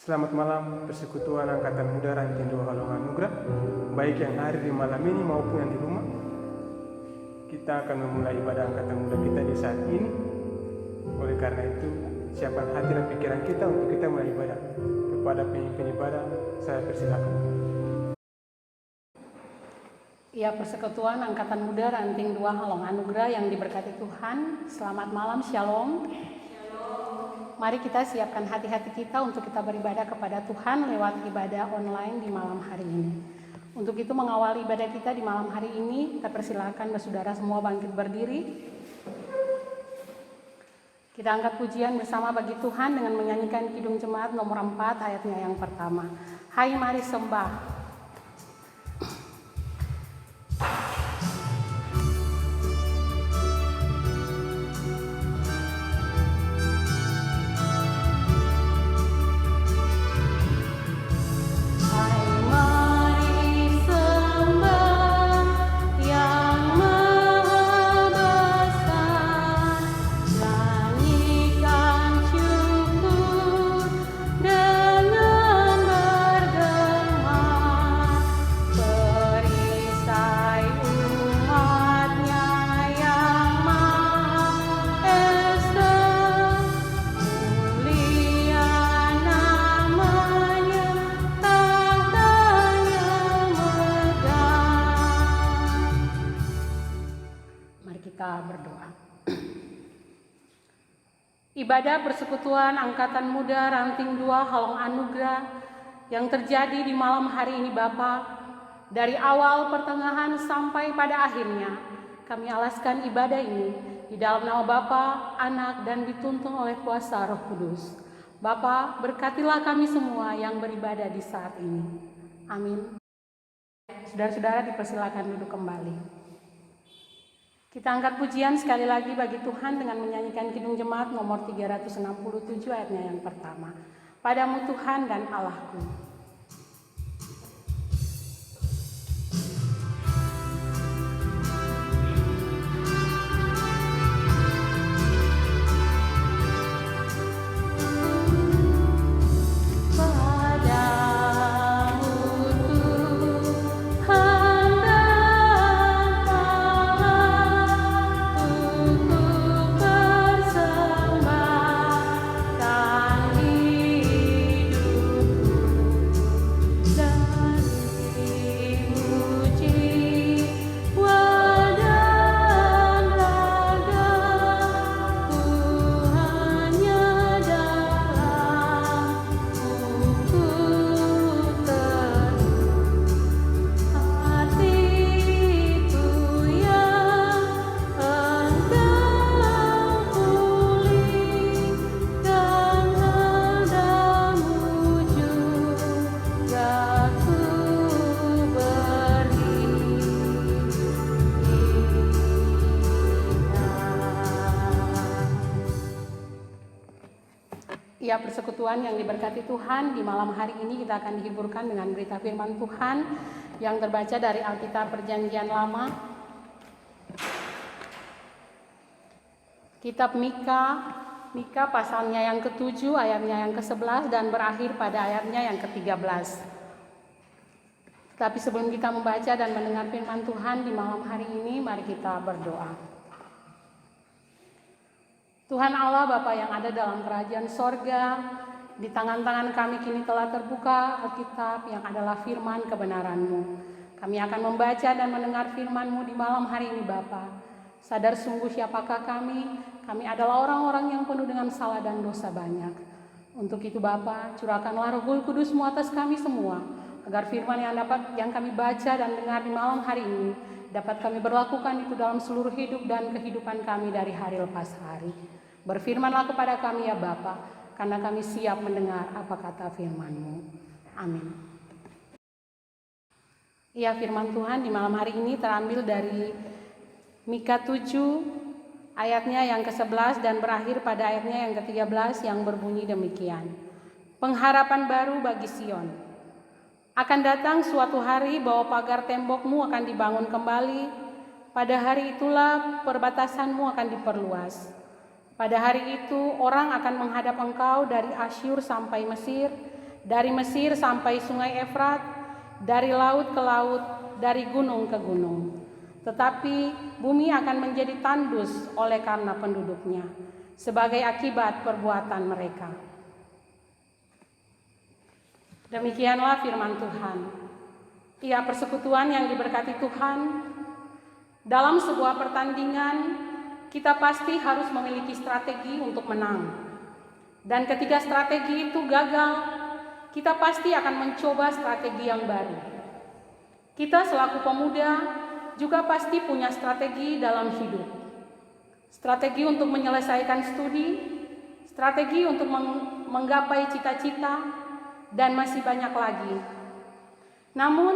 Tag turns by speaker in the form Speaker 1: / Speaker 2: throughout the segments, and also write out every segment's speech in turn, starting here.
Speaker 1: Selamat malam persekutuan Angkatan Muda Ranting 2 Halong Anugrah, baik yang hadir di malam ini maupun yang di rumah. Kita akan memulai ibadah Angkatan Muda kita di saat ini. Oleh karena itu, siapkan hati dan pikiran kita untuk kita mulai ibadah. Kepada pemimpin ibadah, saya persilakan.
Speaker 2: Ya, Persekutuan Angkatan Muda Ranting 2 Halong Anugrah yang diberkati Tuhan, selamat malam, Shalom. Mari kita siapkan hati-hati kita untuk kita beribadah kepada Tuhan lewat ibadah online di malam hari ini. Untuk itu mengawali ibadah kita di malam hari ini, kita persilakan saudara semua bangkit berdiri. Kita angkat pujian bersama bagi Tuhan dengan menyanyikan Kidung Jemaat nomor 4 ayatnya yang pertama. Hai mari sembah. Ibadah Persekutuan Angkatan Muda Ranting 2 Halong Anugrah yang terjadi di malam hari ini Bapa, dari awal pertengahan sampai pada akhirnya, kami alaskan ibadah ini di dalam nama Bapa, Anak, dan dituntun oleh kuasa Roh Kudus. Bapa, berkatilah kami semua yang beribadah di saat ini. Amin. Saudara-saudara dipersilakan duduk kembali. Kita angkat pujian sekali lagi bagi Tuhan dengan menyanyikan Kidung Jemaat nomor 367 ayatnya yang pertama. Padamu Tuhan dan Allahku. Ya, persekutuan yang diberkati Tuhan, di malam hari ini kita akan dihiburkan dengan berita firman Tuhan yang terbaca dari Alkitab Perjanjian Lama. Kitab Mika pasalnya yang ke-7, ayatnya yang ke-11 dan berakhir pada ayatnya yang ke-13. Tapi sebelum kita membaca dan mendengar firman Tuhan di malam hari ini, mari kita berdoa. Tuhan Allah Bapa yang ada dalam kerajaan sorga, di tangan-tangan kami kini telah terbuka Alkitab yang adalah firman kebenaran-Mu. Kami akan membaca dan mendengar firman-Mu di malam hari ini Bapa. Sadar sungguh siapakah kami adalah orang-orang yang penuh dengan salah dan dosa banyak. Untuk itu Bapa, curahkanlah Roh Kudus-Mu atas kami semua, agar firman yang kami baca dan dengar di malam hari ini dapat kami berlakukan itu dalam seluruh hidup dan kehidupan kami dari hari lepas hari. Berfirmanlah kepada kami ya Bapa, karena kami siap mendengar apa kata firman-Mu. Amin. Ya, firman Tuhan di malam hari ini terambil dari Mika 7 ayatnya yang ke-11 dan berakhir pada ayatnya yang ke-13 yang berbunyi demikian. Pengharapan baru bagi Sion. Akan datang suatu hari bahwa pagar tembokmu akan dibangun kembali. Pada hari itulah perbatasanmu akan diperluas. Pada hari itu orang akan menghadap engkau dari Asyur sampai Mesir, dari Mesir sampai Sungai Efrat, dari laut ke laut, dari gunung ke gunung. Tetapi bumi akan menjadi tandus oleh karena penduduknya, sebagai akibat perbuatan mereka. Demikianlah firman Tuhan. Ya, persekutuan yang diberkati Tuhan, dalam sebuah pertandingan kita pasti harus memiliki strategi untuk menang. Dan ketika strategi itu gagal, kita pasti akan mencoba strategi yang baru. Kita selaku pemuda juga pasti punya strategi dalam hidup. Strategi untuk menyelesaikan studi, strategi untuk menggapai cita-cita, dan masih banyak lagi. Namun,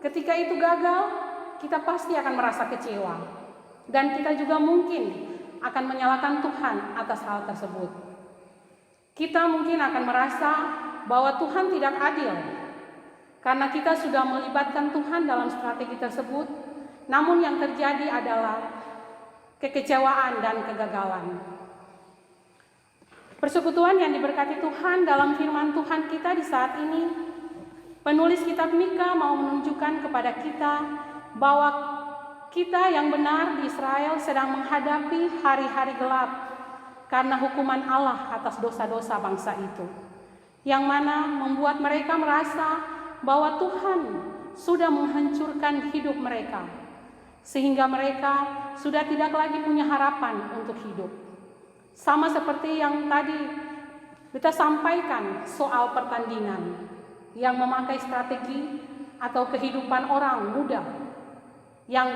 Speaker 2: ketika itu gagal, kita pasti akan merasa kecewa. Dan kita juga mungkin akan menyalahkan Tuhan atas hal tersebut. Kita mungkin akan merasa bahwa Tuhan tidak adil karena kita sudah melibatkan Tuhan dalam strategi tersebut, namun yang terjadi adalah kekecewaan dan kegagalan. Persekutuan yang diberkati Tuhan dalam firman Tuhan kita di saat ini, penulis kitab Mika mau menunjukkan kepada kita bahwa kita yang benar di Israel sedang menghadapi hari-hari gelap karena hukuman Allah atas dosa-dosa bangsa itu, yang mana membuat mereka merasa bahwa Tuhan sudah menghancurkan hidup mereka, sehingga mereka sudah tidak lagi punya harapan untuk hidup. Sama seperti yang tadi kita sampaikan soal pertandingan yang memakai strategi atau kehidupan orang muda yang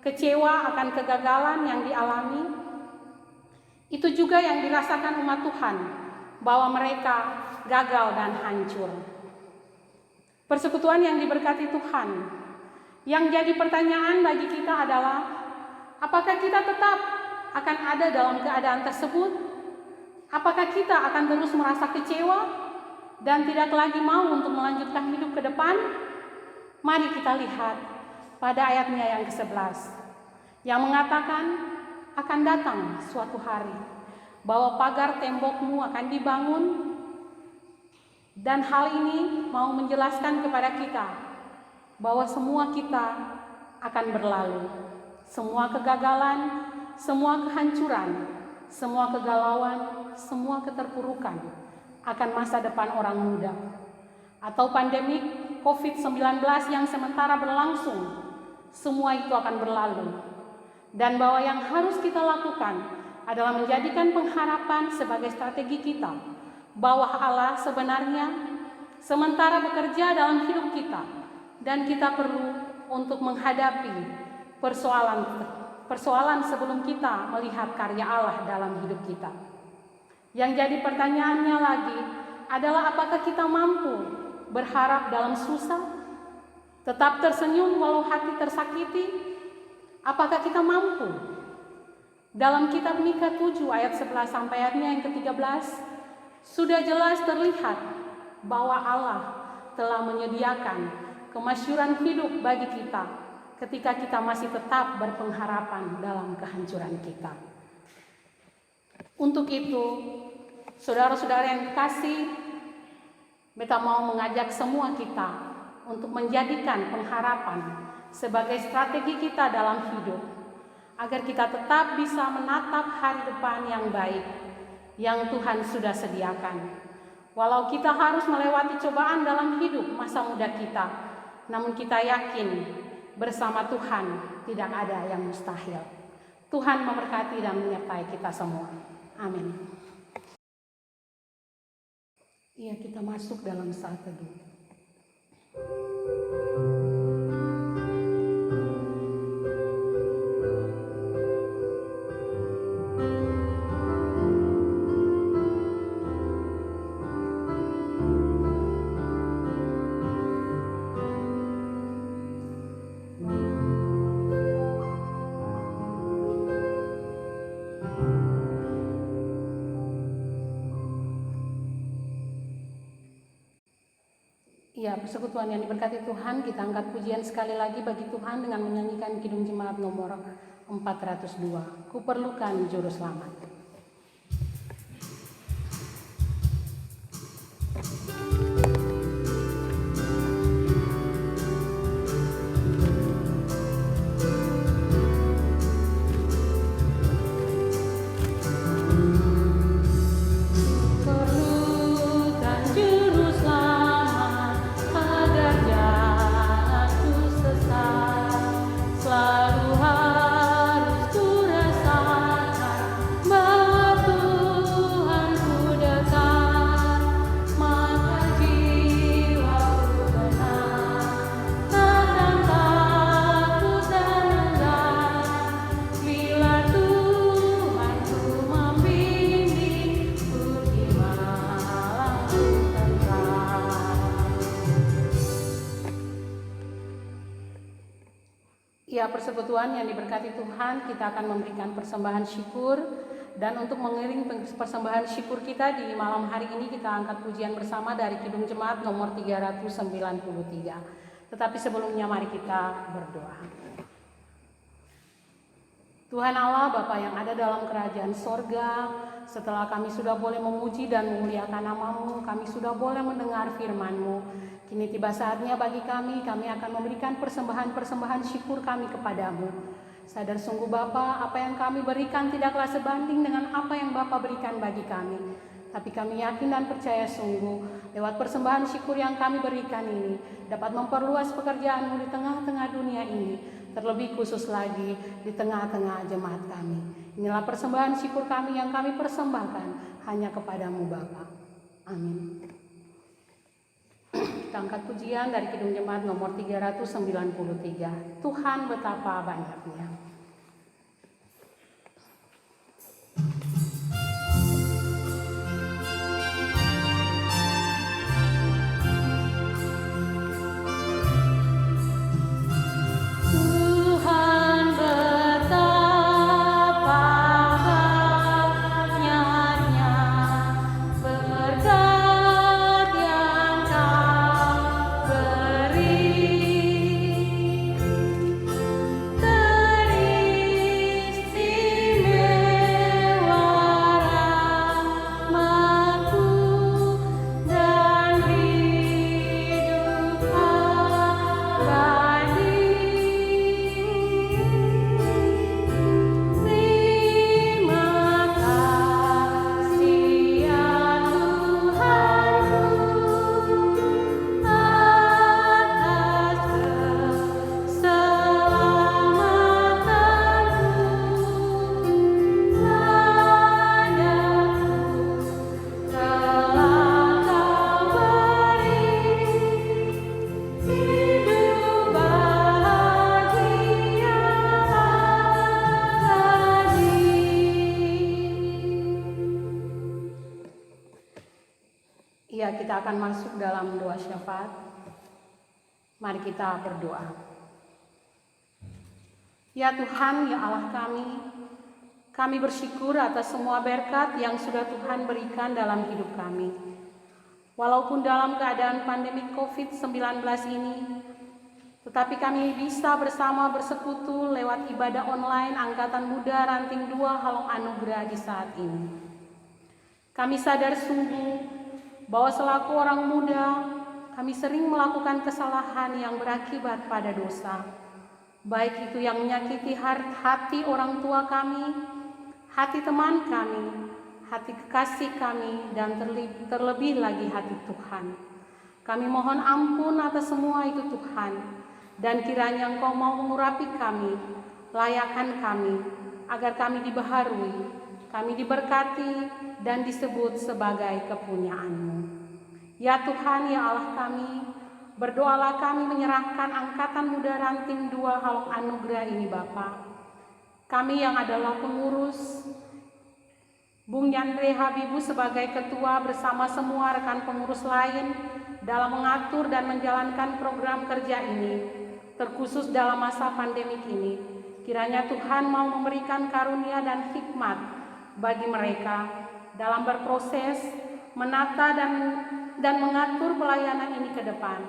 Speaker 2: kecewa akan kegagalan yang dialami. Itu juga yang dirasakan umat Tuhan, bahwa mereka gagal dan hancur. Persekutuan yang diberkati Tuhan, yang jadi pertanyaan bagi kita adalah, apakah kita tetap akan ada dalam keadaan tersebut? Apakah kita akan terus merasa kecewa dan tidak lagi mau untuk melanjutkan hidup ke depan? Mari kita lihat pada ayatnya yang ke-11, yang mengatakan, akan datang suatu hari bahwa pagar tembokmu akan dibangun, dan hal ini mau menjelaskan kepada kita bahwa semua kita akan berlalu. Semua kegagalan, semua kehancuran, semua kegalauan, semua keterpurukan akan masa depan orang muda. Atau pandemik COVID-19 yang sementara berlangsung, semua itu akan berlalu. Dan bahwa yang harus kita lakukan adalah menjadikan pengharapan sebagai strategi kita, bahwa Allah sebenarnya sementara bekerja dalam hidup kita, dan kita perlu untuk menghadapi persoalan sebelum kita melihat karya Allah dalam hidup kita. Yang jadi pertanyaannya lagi adalah, apakah kita mampu berharap dalam susah, tetap tersenyum walau hati tersakiti? Apakah kita mampu? Dalam kitab Mika 7 ayat 11 sampai ayatnya yang ke-13, sudah jelas terlihat bahwa Allah telah menyediakan kemasyuran hidup bagi kita ketika kita masih tetap berpengharapan dalam kehancuran kita. Untuk itu, saudara-saudara yang dikasihi, beta mau mengajak semua kita untuk menjadikan pengharapan sebagai strategi kita dalam hidup, agar kita tetap bisa menatap hari depan yang baik yang Tuhan sudah sediakan. Walau kita harus melewati cobaan dalam hidup masa muda kita, namun kita yakin bersama Tuhan tidak ada yang mustahil. Tuhan memberkati dan menyertai kita semua. Amin. Iya, kita masuk dalam saat teduh. Ya, persekutuan yang diberkati Tuhan, kita angkat pujian sekali lagi bagi Tuhan dengan menyanyikan Kidung Jemaat nomor 402, Kuperlukan Juru Selamat. Ya, persekutuan yang diberkati Tuhan, kita akan memberikan persembahan syukur. Dan untuk mengiring persembahan syukur kita di malam hari ini, kita angkat pujian bersama dari Kidung Jemaat nomor 393. Tetapi sebelumnya mari kita berdoa. Tuhan Allah, Bapa yang ada dalam kerajaan sorga, setelah kami sudah boleh memuji dan memuliakan nama-Mu, kami sudah boleh mendengar firman-Mu. Kini tiba saatnya bagi kami akan memberikan persembahan-persembahan syukur kami kepadamu. Sadar sungguh Bapa, apa yang kami berikan tidaklah sebanding dengan apa yang Bapa berikan bagi kami. Tapi kami yakin dan percaya sungguh, lewat persembahan syukur yang kami berikan ini, dapat memperluas pekerjaan-Mu di tengah-tengah dunia ini, terlebih khusus lagi di tengah-tengah jemaat kami. Inilah persembahan syukur kami yang kami persembahkan hanya kepadamu Bapa. Amin. Kita angkat pujian dari Kidung Jemaat nomor 393. Tuhan betapa banyaknya. Ya, kita akan masuk dalam doa syafaat. Mari kita berdoa. Ya Tuhan, ya Allah kami bersyukur atas semua berkat yang sudah Tuhan berikan dalam hidup kami. Walaupun dalam keadaan pandemi COVID-19 ini, tetapi kami bisa bersama bersekutu lewat ibadah online Angkatan Muda Ranting 2 Halong Anugerah di saat ini. Kami sadar sungguh bahwa selaku orang muda, kami sering melakukan kesalahan yang berakibat pada dosa. Baik itu yang menyakiti hati orang tua kami, hati teman kami, hati kekasih kami, dan terlebih lagi hati Tuhan. Kami mohon ampun atas semua itu Tuhan, dan kiranya Engkau mau mengurapi kami, layakan kami, agar kami dibaharui, kami diberkati, dan disebut sebagai kepunyaan-Mu. Ya Tuhan, ya Allah berdoalah kami menyerahkan Angkatan Muda Ranting 2 Halong Anugerah ini Bapa. Kami yang adalah pengurus, Bung Yandre Habibu sebagai ketua bersama semua rekan pengurus lain dalam mengatur dan menjalankan program kerja ini, terkhusus dalam masa pandemik ini. Kiranya Tuhan mau memberikan karunia dan hikmat bagi mereka dalam berproses, menata dan mengatur pelayanan ini ke depan,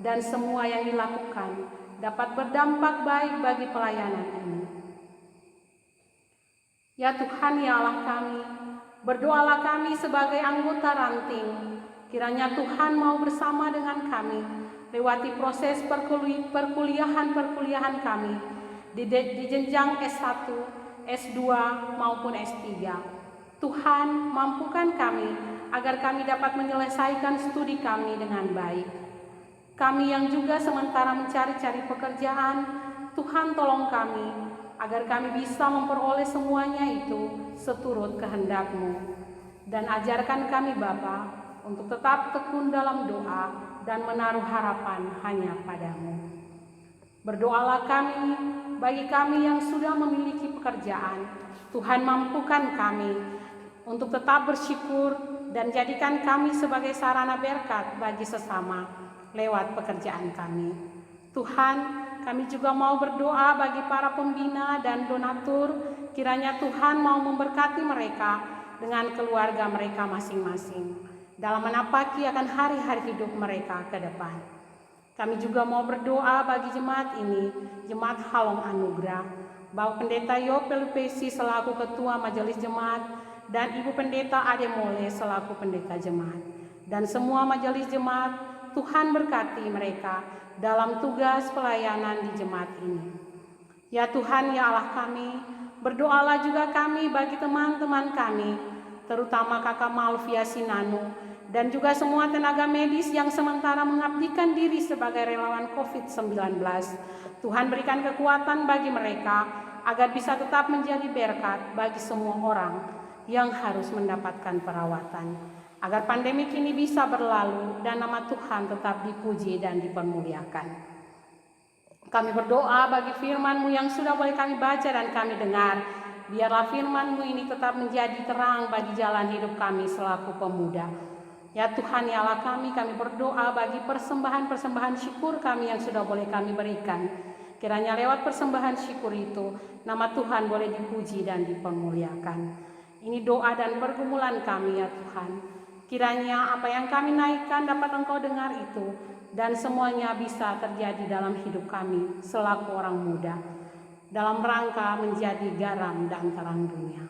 Speaker 2: dan semua yang dilakukan dapat berdampak baik bagi pelayanan ini. Ya Tuhan, ya Allah berdoalah kami sebagai anggota ranting, kiranya Tuhan mau bersama dengan kami, lewati proses perkuliahan kami, di jenjang S1, S2 maupun S3. Tuhan, mampukan kami agar kami dapat menyelesaikan studi kami dengan baik. Kami yang juga sementara mencari-cari pekerjaan, Tuhan tolong kami agar kami bisa memperoleh semuanya itu seturut kehendak-Mu. Dan ajarkan kami Bapa untuk tetap tekun dalam doa dan menaruh harapan hanya pada-Mu. Berdoalah kami bagi kami yang sudah memiliki pekerjaan. Tuhan, mampukan kami untuk tetap bersyukur dan jadikan kami sebagai sarana berkat bagi sesama lewat pekerjaan kami. Tuhan, kami juga mau berdoa bagi para pembina dan donatur, kiranya Tuhan mau memberkati mereka dengan keluarga mereka masing-masing dalam menapaki akan hari-hari hidup mereka ke depan. Kami juga mau berdoa bagi jemaat ini, Jemaat Halong Anugerah, Bapak Pendeta Yopel Pesi selaku Ketua Majelis Jemaat, dan Ibu Pendeta Ade Mole selaku Pendeta Jemaat, dan semua majelis jemaat. Tuhan berkati mereka dalam tugas pelayanan di jemaat ini. Ya Tuhan, ya Allah kami, berdoalah juga kami bagi teman-teman kami, terutama Kakak Malvia Sinanu, dan juga semua tenaga medis yang sementara mengabdikan diri sebagai relawan COVID-19. Tuhan berikan kekuatan bagi mereka agar bisa tetap menjadi berkat bagi semua orang yang harus mendapatkan perawatan, agar pandemi ini bisa berlalu dan nama Tuhan tetap dipuji dan dipermuliakan. Kami berdoa bagi firman-Mu yang sudah boleh kami baca dan kami dengar. Biarlah firman-Mu ini tetap menjadi terang bagi jalan hidup kami selaku pemuda. Ya Tuhan, ya Allah kami berdoa bagi persembahan-persembahan syukur kami yang sudah boleh kami berikan. Kiranya lewat persembahan syukur itu, nama Tuhan boleh dipuji dan dipermuliakan. Ini doa dan pergumulan kami ya Tuhan. Kiranya apa yang kami naikkan dapat Engkau dengar itu, dan semuanya bisa terjadi dalam hidup kami selaku orang muda, dalam rangka menjadi garam dan terang dunia.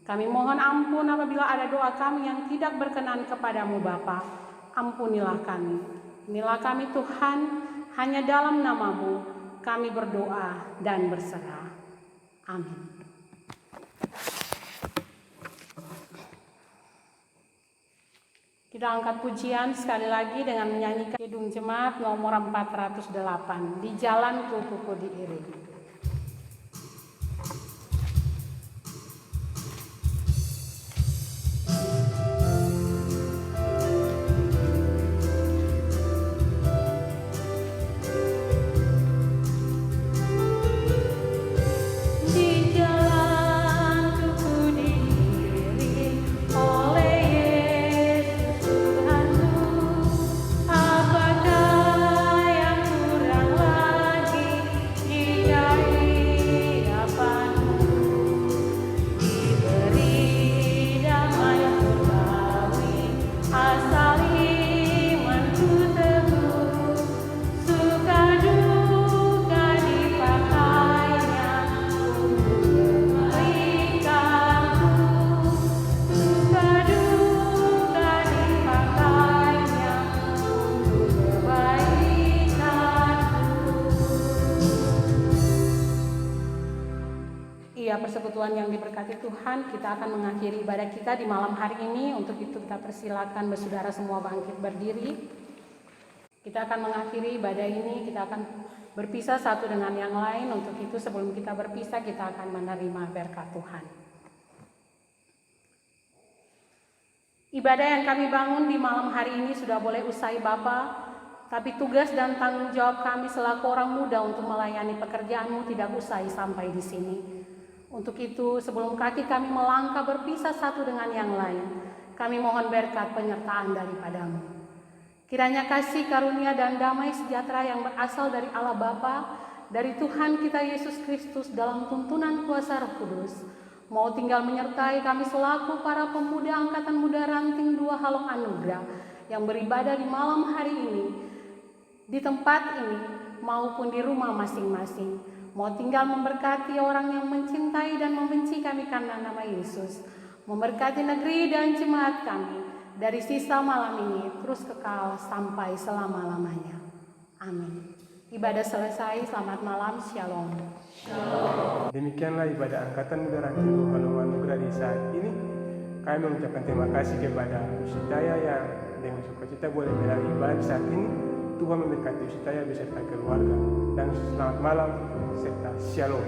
Speaker 2: Kami mohon ampun apabila ada doa kami yang tidak berkenan kepadamu Bapa. Ampunilah kami. Inilah kami Tuhan, hanya dalam nama-Mu kami berdoa dan berserah. Amin. Kita angkat pujian sekali lagi dengan menyanyikan Kidung Jemaat nomor 408, Di Jalan Kuku Diiring. Persekutuan yang diberkati Tuhan, kita akan mengakhiri ibadah kita di malam hari ini. Untuk itu kita persilakan bersaudara semua bangkit berdiri. Kita akan mengakhiri ibadah ini, kita akan berpisah satu dengan yang lain. Untuk itu sebelum kita berpisah, kita akan menerima berkat Tuhan. Ibadah yang kami bangun di malam hari ini sudah boleh usai Bapa, tapi tugas dan tanggung jawab kami selaku orang muda untuk melayani pekerjaan-Mu tidak usai sampai di sini. Untuk itu, sebelum kaki kami melangkah berpisah satu dengan yang lain, kami mohon berkat penyertaan daripada-Mu. Kiranya kasih karunia dan damai sejahtera yang berasal dari Allah Bapa, dari Tuhan kita Yesus Kristus dalam tuntunan kuasa Roh Kudus, mau tinggal menyertai kami selaku para pemuda Angkatan Muda Ranting 2 Halong Anugerah yang beribadah di malam hari ini, di tempat ini maupun di rumah masing-masing. Mau tinggal memberkati orang yang mencintai dan membenci kami karena nama Yesus. Memberkati negeri dan jemaat kami dari sisa malam ini terus kekal sampai selama-lamanya. Amin. Ibadah selesai, selamat malam, shalom.
Speaker 1: Demikianlah ibadah Angkatan Muda Ranting 2 Halong Anugerah di saat ini. Kami mengucapkan terima kasih kepada Usitaya yang dengan sukacita boleh melalui ibadah saat ini. Tuhan memberkati Usitaya beserta keluarga, dan selamat malam serta shalom.